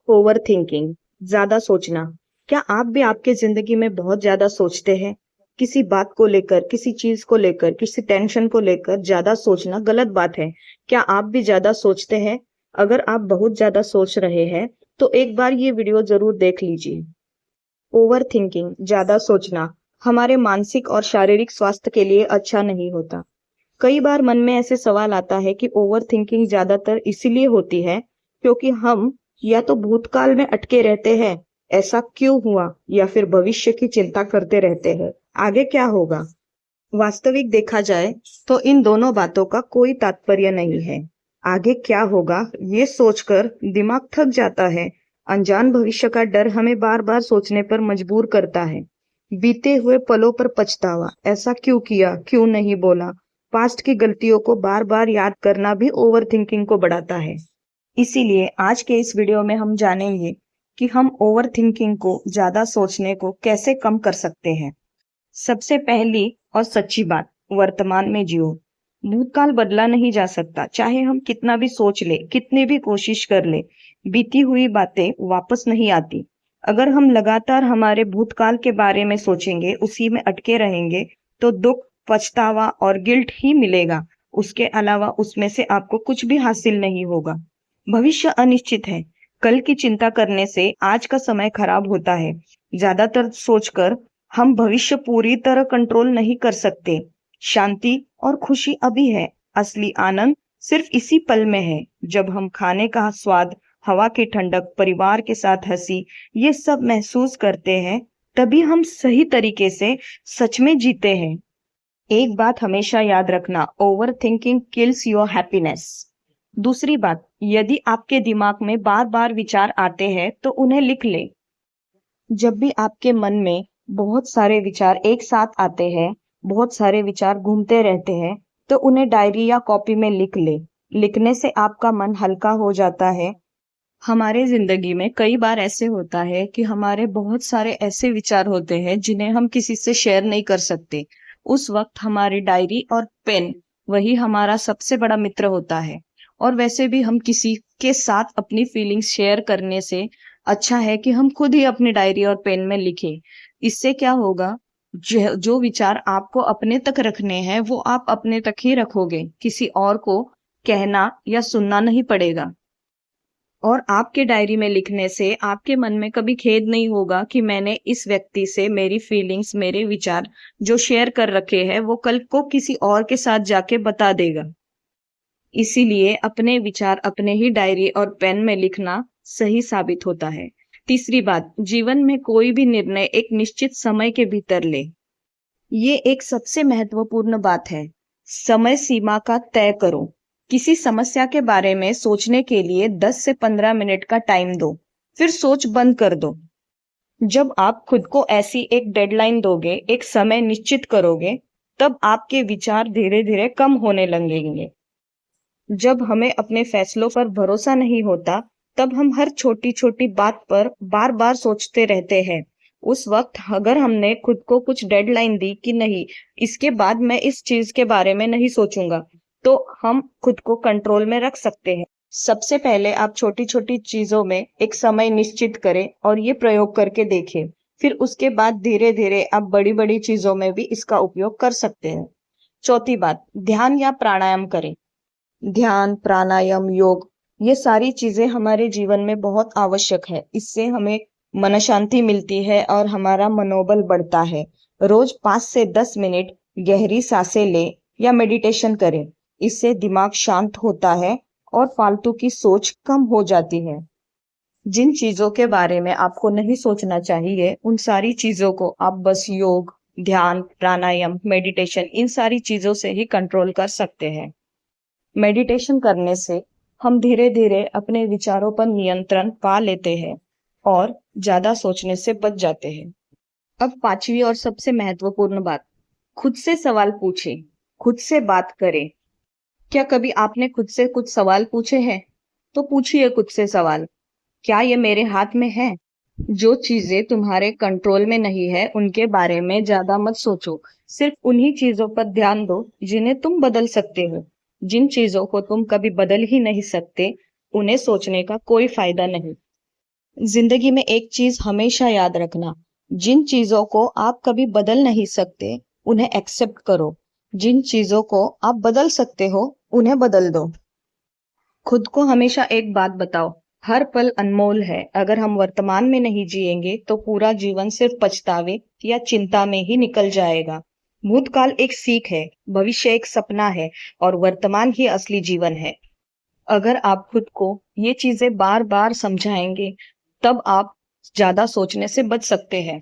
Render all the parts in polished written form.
Over thinking, ज्यादा सोचना। क्या आप भी आपके जिंदगी में बहुत ज्यादा सोचते हैं? किसी बात को लेकर, किसी चीज को लेकर, किसी टेंशन को लेकर ज्यादा सोचना गलत बात है। क्या आप भी ज्यादा सोचते हैं? अगर आप बहुत ज्यादा सोच रहे हैं तो एक बार ये वीडियो जरूर देख लीजिए। ओवर थिंकिंग, ज्यादा सोचना हमारे मानसिक और शारीरिक स्वास्थ्य के लिए अच्छा नहीं होता। कई बार मन में ऐसे सवाल आता है कि ओवर थिंकिंग ज्यादातर इसीलिए होती है क्योंकि हम या तो भूतकाल में अटके रहते हैं, ऐसा क्यों हुआ, या फिर भविष्य की चिंता करते रहते हैं, आगे क्या होगा। वास्तविक देखा जाए तो इन दोनों बातों का कोई तात्पर्य नहीं है। आगे क्या होगा ये सोचकर दिमाग थक जाता है। अनजान भविष्य का डर हमें बार बार सोचने पर मजबूर करता है। बीते हुए पलों पर पछतावा, ऐसा क्यों किया, क्यों नहीं बोला। पास्ट की गलतियों को बार बार याद करना भी ओवर थिंकिंग को बढ़ाता है। इसीलिए आज के इस वीडियो में हम जानेंगे कि हम ओवर थिंकिंग को, ज्यादा सोचने को कैसे कम कर सकते हैं। सबसे पहली और सच्ची बात, वर्तमान में जियो। भूतकाल बदला नहीं जा सकता, चाहे हम कितना भी सोच ले, कितनी भी कोशिश कर ले, बीती हुई बातें वापस नहीं आती। अगर हम लगातार हमारे भूतकाल के बारे में सोचेंगे, उसी में अटके रहेंगे, तो दुख, पछतावा और गिल्ट ही मिलेगा। उसके अलावा उसमें से आपको कुछ भी हासिल नहीं होगा। भविष्य अनिश्चित है। कल की चिंता करने से आज का समय खराब होता है। ज्यादातर सोचकर हम भविष्य पूरी तरह कंट्रोल नहीं कर सकते। शांति और खुशी अभी है, असली आनंद सिर्फ इसी पल में है। जब हम खाने का स्वाद, हवा की ठंडक, परिवार के साथ हंसी, ये सब महसूस करते हैं, तभी हम सही तरीके से सच में जीते हैं। एक बात हमेशा याद रखना, over thinking kills your happiness. दूसरी बात, यदि आपके दिमाग में बार बार विचार आते हैं तो उन्हें लिख ले। जब भी आपके मन में बहुत सारे विचार एक साथ आते हैं, बहुत सारे विचार घूमते रहते हैं, तो उन्हें डायरी या कॉपी में लिख ले। लिखने से आपका मन हल्का हो जाता है। हमारे जिंदगी में कई बार ऐसे होता है कि हमारे बहुत सारे ऐसे विचार होते हैं जिन्हें हम किसी से शेयर नहीं कर सकते। उस वक्त हमारी डायरी और पेन वही हमारा सबसे बड़ा मित्र होता है। और वैसे भी हम किसी के साथ अपनी फीलिंग्स शेयर करने से अच्छा है कि हम खुद ही अपनी डायरी और पेन में लिखें। इससे क्या होगा, जो विचार आपको अपने तक रखने हैं वो आप अपने तक ही रखोगे, किसी और को कहना या सुनना नहीं पड़ेगा। और आपके डायरी में लिखने से आपके मन में कभी खेद नहीं होगा कि मैंने इस व्यक्ति से मेरी फीलिंग्स, मेरे विचार जो शेयर कर रखे हैं वो कल को किसी और के साथ जाके बता देगा। इसीलिए अपने विचार अपने ही डायरी और पेन में लिखना सही साबित होता है। तीसरी बात, जीवन में कोई भी निर्णय एक निश्चित समय के भीतर ले। ये एक सबसे महत्वपूर्ण बात है। समय सीमा का तय करो। किसी समस्या के बारे में सोचने के लिए 10 से 15 मिनट का टाइम दो, फिर सोच बंद कर दो। जब आप खुद को ऐसी एक डेडलाइन दोगे, एक समय निश्चित करोगे, तब आपके विचार धीरे धीरे कम होने लगेंगे। जब हमें अपने फैसलों पर भरोसा नहीं होता, तब हम हर छोटी छोटी बात पर बार बार सोचते रहते हैं। उस वक्त अगर हमने खुद को कुछ डेडलाइन दी कि नहीं, इसके बाद मैं इस चीज के बारे में नहीं सोचूंगा, तो हम खुद को कंट्रोल में रख सकते हैं। सबसे पहले आप छोटी छोटी चीजों में एक समय निश्चित करें और ये प्रयोग करके देखें। फिर उसके बाद धीरे धीरे आप बड़ी बड़ी चीजों में भी इसका उपयोग कर सकते हैं। चौथी बात, ध्यान या प्राणायाम करें। ध्यान, प्राणायाम, योग, ये सारी चीजें हमारे जीवन में बहुत आवश्यक है। इससे हमें मन शांति मिलती है और हमारा मनोबल बढ़ता है। रोज 5 से 10 मिनट गहरी सांसें ले या मेडिटेशन करें। इससे दिमाग शांत होता है और फालतू की सोच कम हो जाती है। जिन चीजों के बारे में आपको नहीं सोचना चाहिए, उन सारी चीजों को आप बस योग, ध्यान, प्राणायाम, मेडिटेशन, इन सारी चीजों से ही कंट्रोल कर सकते हैं। मेडिटेशन करने से हम धीरे धीरे अपने विचारों पर नियंत्रण पा लेते हैं और ज्यादा सोचने से बच जाते हैं। अब पांचवी और सबसे महत्वपूर्ण बात, खुद से सवाल पूछें, खुद से बात करें। क्या कभी आपने खुद से कुछ सवाल पूछे हैं? तो पूछिए खुद से सवाल, क्या ये मेरे हाथ में है? जो चीजें तुम्हारे कंट्रोल में नहीं है उनके बारे में ज्यादा मत सोचो। सिर्फ उन्हीं चीजों पर ध्यान दो जिन्हें तुम बदल सकते हो। जिन चीजों को तुम कभी बदल ही नहीं सकते, उन्हें सोचने का कोई फायदा नहीं। जिंदगी में एक चीज हमेशा याद रखना, जिन चीजों को आप कभी बदल नहीं सकते उन्हें एक्सेप्ट करो, जिन चीजों को आप बदल सकते हो उन्हें बदल दो। खुद को हमेशा एक बात बताओ, हर पल अनमोल है। अगर हम वर्तमान में नहीं जिएंगे तो पूरा जीवन सिर्फ पछतावे या चिंता में ही निकल जाएगा। भूतकाल एक सीख है, भविष्य एक सपना है और वर्तमान ही असली जीवन है। अगर आप खुद को ये चीजें बार बार समझाएंगे तब आप ज्यादा सोचने से बच सकते हैं।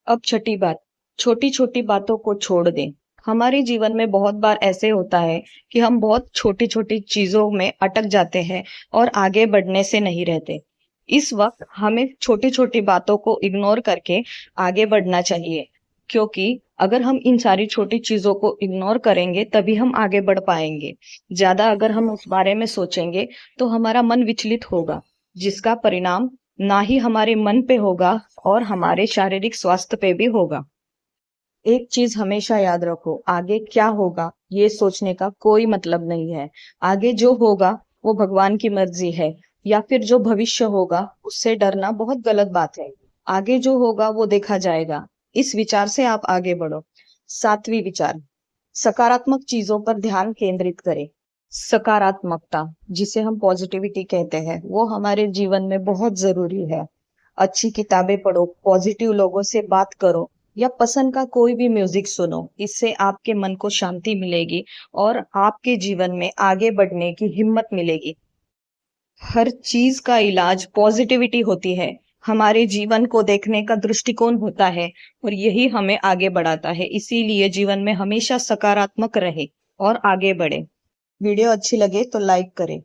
अब छठी बात, छोटी छोटी बातों को छोड़ दें। हमारे जीवन में बहुत बार ऐसे होता है कि हम बहुत छोटी छोटी चीजों में अटक जाते हैं और आगे बढ़ने से नहीं रहते। इस वक्त हमें छोटी छोटी बातों को इग्नोर करके आगे बढ़ना चाहिए, क्योंकि अगर हम इन सारी छोटी चीजों को इग्नोर करेंगे तभी हम आगे बढ़ पाएंगे। ज्यादा अगर हम उस बारे में सोचेंगे तो हमारा मन विचलित होगा, जिसका परिणाम ना ही हमारे मन पे होगा और हमारे शारीरिक स्वास्थ्य पे भी होगा। एक चीज हमेशा याद रखो, आगे क्या होगा ये सोचने का कोई मतलब नहीं है। आगे जो होगा वो भगवान की मर्जी है, या फिर जो भविष्य होगा उससे डरना बहुत गलत बात है। आगे जो होगा वो देखा जाएगा, इस विचार से आप आगे बढ़ो। सातवीं विचार, सकारात्मक चीजों पर ध्यान केंद्रित करें। सकारात्मकता, जिसे हम पॉजिटिविटी कहते हैं, वो हमारे जीवन में बहुत जरूरी है। अच्छी किताबें पढ़ो, पॉजिटिव लोगों से बात करो या पसंद का कोई भी म्यूजिक सुनो। इससे आपके मन को शांति मिलेगी और आपके जीवन में आगे बढ़ने की हिम्मत मिलेगी। हर चीज का इलाज पॉजिटिविटी होती है। हमारे जीवन को देखने का दृष्टिकोण होता है और यही हमें आगे बढ़ाता है। इसीलिए जीवन में हमेशा सकारात्मक रहे और आगे बढ़े। वीडियो अच्छी लगे तो लाइक करें।